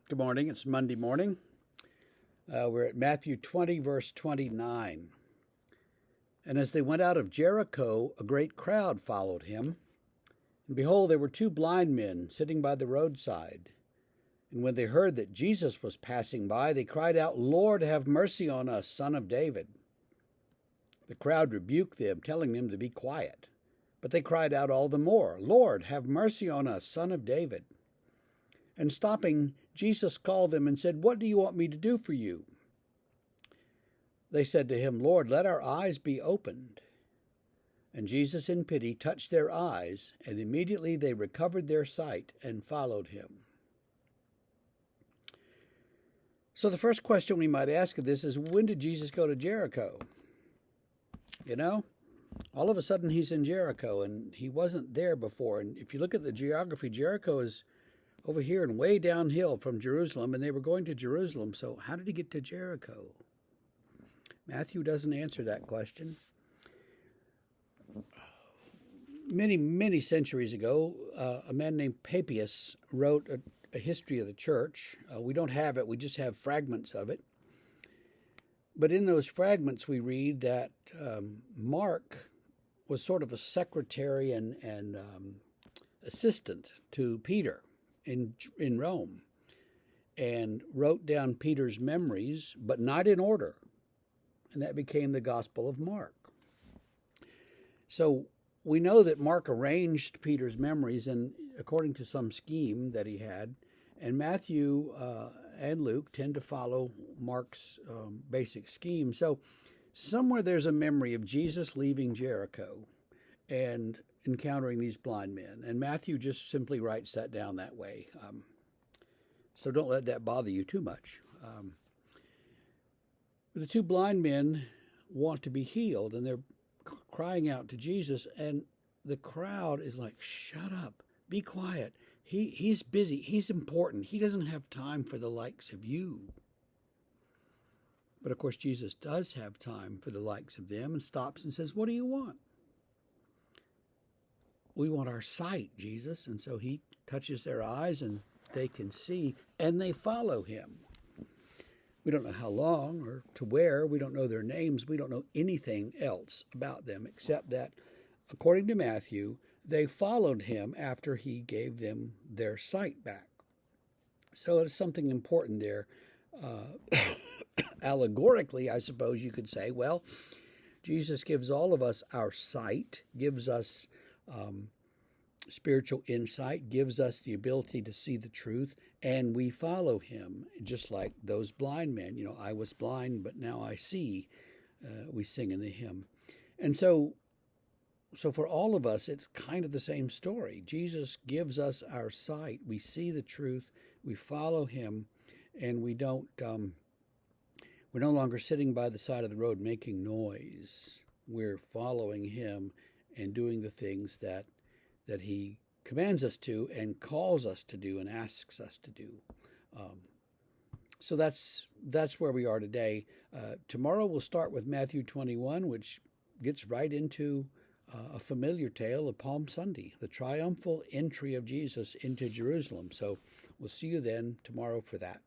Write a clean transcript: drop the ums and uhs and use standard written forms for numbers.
Good morning. It's Monday morning. We're at Matthew 20, verse 29. And as they went out of Jericho, a great crowd followed him. And behold, there were two blind men sitting by the roadside. And when they heard that Jesus was passing by, they cried out, "Lord, have mercy on us, Son of David." The crowd rebuked them, telling them to be quiet. But they cried out all the more, "Lord, have mercy on us, Son of David." And stopping, Jesus called them and said, "What do you want me to do for you?" They said to him, "Lord, let our eyes be opened." And Jesus, in pity, touched their eyes, and immediately they recovered their sight and followed him. So the first question we might ask of this is, when did Jesus go to Jericho? You know, all of a sudden he's in Jericho, and he wasn't there before. And if you look at the geography, Jericho is over here and way downhill from Jerusalem, and they were going to Jerusalem. So how did he get to Jericho? Matthew doesn't answer that question. Many, many centuries ago, a man named Papias wrote a history of the church. We don't have it, we just have fragments of it. But in those fragments, we read that Mark was sort of a secretary and assistant to Peter in Rome, and wrote down Peter's memories, but not in order. And that became the Gospel of Mark. So we know that Mark arranged Peter's memories according to some scheme that he had, and Matthew and Luke tend to follow Mark's basic scheme. So somewhere there's a memory of Jesus leaving Jericho and encountering these blind men, and Matthew just simply writes that down that way. So don't let that bother you too much. The two blind men want to be healed, and they're crying out to Jesus, and the crowd is like, "Shut up, be quiet. He's busy, he's important, he doesn't have time for the likes of you." But of course, Jesus does have time for the likes of them, and stops and says, "What do you want?" "We want our sight, Jesus." And so he touches their eyes, and they can see, and they follow him. We don't know how long or to where. We don't know their names. We don't know anything else about them except that, according to Matthew, they followed him after he gave them their sight back. So it's something important there. Allegorically, I suppose you could say, well, Jesus gives all of us our sight, gives us spiritual insight, gives us the ability to see the truth, and we follow him, just like those blind men. "I was blind, but now I see," we sing in the hymn. And so for all of us, it's kind of the same story. Jesus gives us our sight. We see the truth, we follow him, and we're no longer sitting by the side of the road making noise. We're following him and doing the things that he commands us to and calls us to do and asks us to do. So that's where we are today. Tomorrow we'll start with Matthew 21, which gets right into a familiar tale of Palm Sunday, the triumphal entry of Jesus into Jerusalem. So we'll see you then tomorrow for that.